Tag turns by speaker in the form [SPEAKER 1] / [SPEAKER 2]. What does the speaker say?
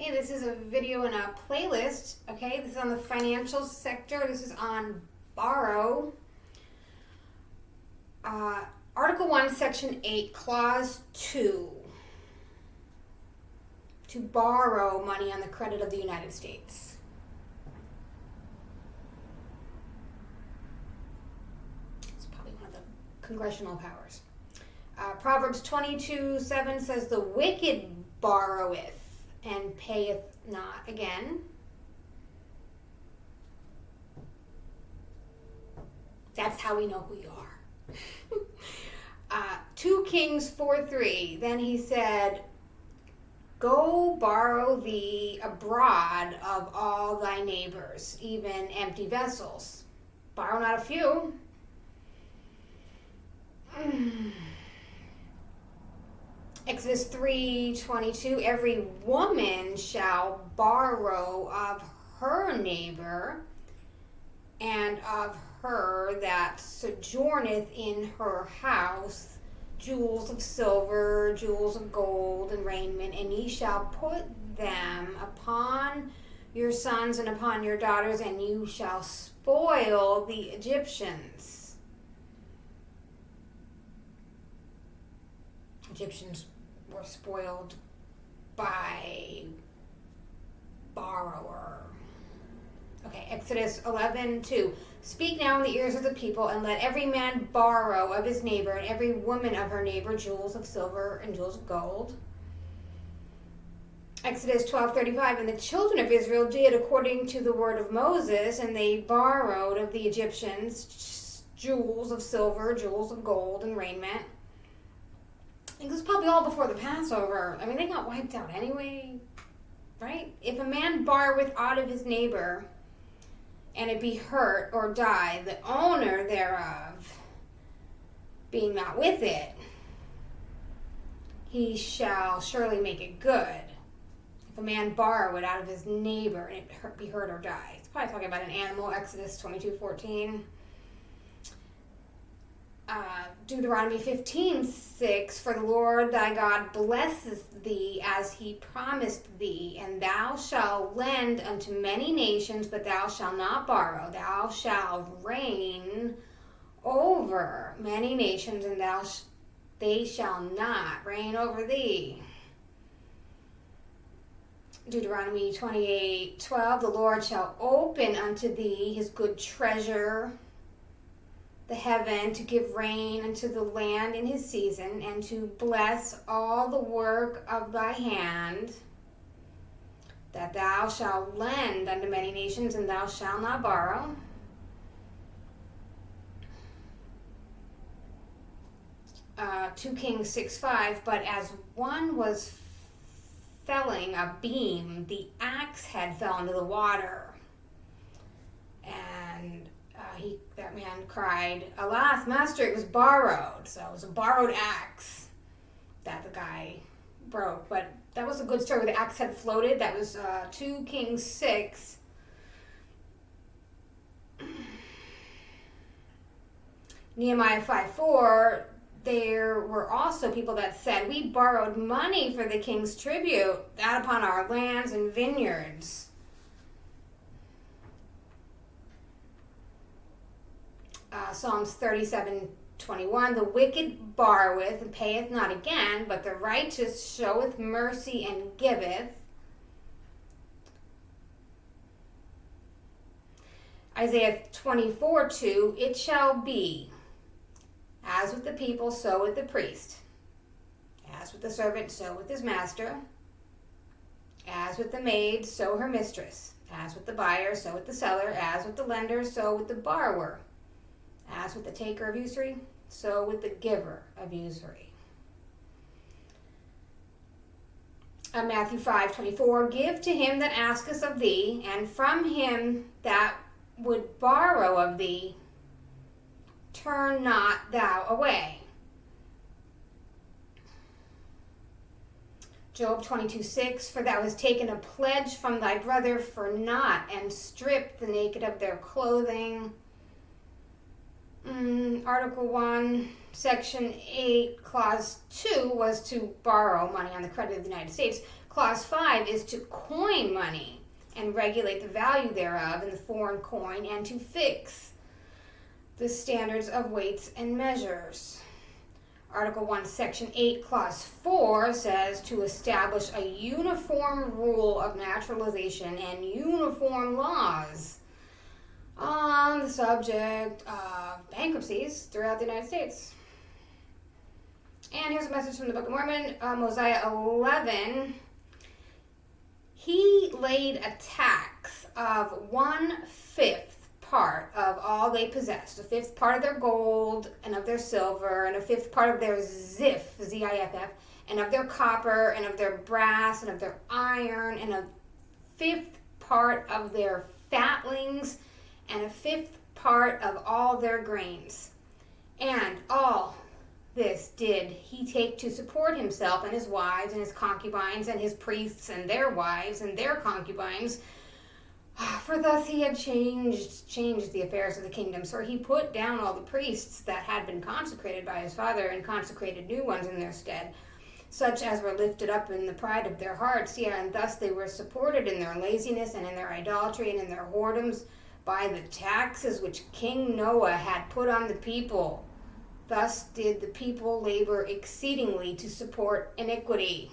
[SPEAKER 1] Hey, this is a video in a playlist. Okay, this is on the financial sector. This is on borrow. Article 1, Section 8, Clause 2. To borrow money on the credit of the United States. It's probably one of the congressional powers. Proverbs 22:7 says, "The wicked borroweth and payeth not again." That's how we know who you are. 2 Kings 4:3. Then he said, "Go borrow thee abroad of all thy neighbors, even empty vessels. Borrow not a few." Exodus 3:22, "Every woman shall borrow of her neighbor and of her that sojourneth in her house jewels of silver, jewels of gold, and raiment, and ye shall put them upon your sons and upon your daughters, and you shall spoil the Egyptians." Egyptians were spoiled by borrower. Okay, Exodus 11:2. "Speak now in the ears of the people, and let every man borrow of his neighbor, and every woman of her neighbor, jewels of silver and jewels of gold." Exodus 12:35. "And the children of Israel did according to the word of Moses, and they borrowed of the Egyptians jewels of silver, jewels of gold, and raiment." I think it was probably all before the Passover. I mean, they got wiped out anyway, right? "If a man borroweth aught of his neighbor, and it be hurt or die, the owner thereof being not with it, he shall surely make it good. If a man borrow it out of his neighbor, and it be hurt or die." It's probably talking about an animal, Exodus 22:14. Deuteronomy 15:6, "For the Lord thy God blesseth thee as he promised thee, and thou shalt lend unto many nations, but thou shalt not borrow. Thou shalt reign over many nations, and they shall not reign over thee." Deuteronomy 28:12, "The Lord shall open unto thee his good treasure, the heaven, to give rain unto the land in his season, and to bless all the work of thy hand, that thou shalt lend unto many nations, and thou shalt not borrow." 2 Kings 6:5, "But as one was felling a beam, the axe head fell into the water, and that man cried, 'Alas, master, it was borrowed.'" So it was a borrowed axe that the guy broke. But that was a good story where the axe head floated. That was 2 Kings 6. Nehemiah 5:4, "There were also people that said, we borrowed money for the king's tribute, that upon our lands and vineyards." Psalms 37:21, "The wicked borroweth and payeth not again, but the righteous showeth mercy and giveth." Isaiah 24:2, "It shall be as with the people, so with the priest. As with the servant, so with his master. As with the maid, so her mistress. As with the buyer, so with the seller. As with the lender, so with the borrower. As with the taker of usury, so with the giver of usury." Matthew 5:24, "Give to him that asketh of thee, and from him that would borrow of thee, turn not thou away." Job 22:6, "For thou hast taken a pledge from thy brother for naught, and stripped the naked of their clothing." Article 1, Section 8, Clause 2 was to borrow money on the credit of the United States. Clause 5 is to coin money and regulate the value thereof in the foreign coin and to fix the standards of weights and measures. Article 1, Section 8, Clause 4 says to establish a uniform rule of naturalization and uniform laws on the subject of bankruptcies throughout the United States. And here's a message from the Book of Mormon, Mosiah 11. He laid a tax of 1/5 part of all they possessed, a fifth part of their gold and of their silver, and a fifth part of their ziff, Z-I-F-F, and of their copper, and of their brass, and of their iron, and a fifth part of their fatlings, and a fifth part of all their grains. And all this did he take to support himself and his wives and his concubines and his priests and their wives and their concubines, for thus he had changed the affairs of the kingdom. So he put down all the priests that had been consecrated by his father and consecrated new ones in their stead, such as were lifted up in the pride of their hearts. Yeah, and thus they were supported in their laziness and in their idolatry and in their whoredoms by the taxes which King Noah had put on the people. Thus did the people labor exceedingly to support iniquity.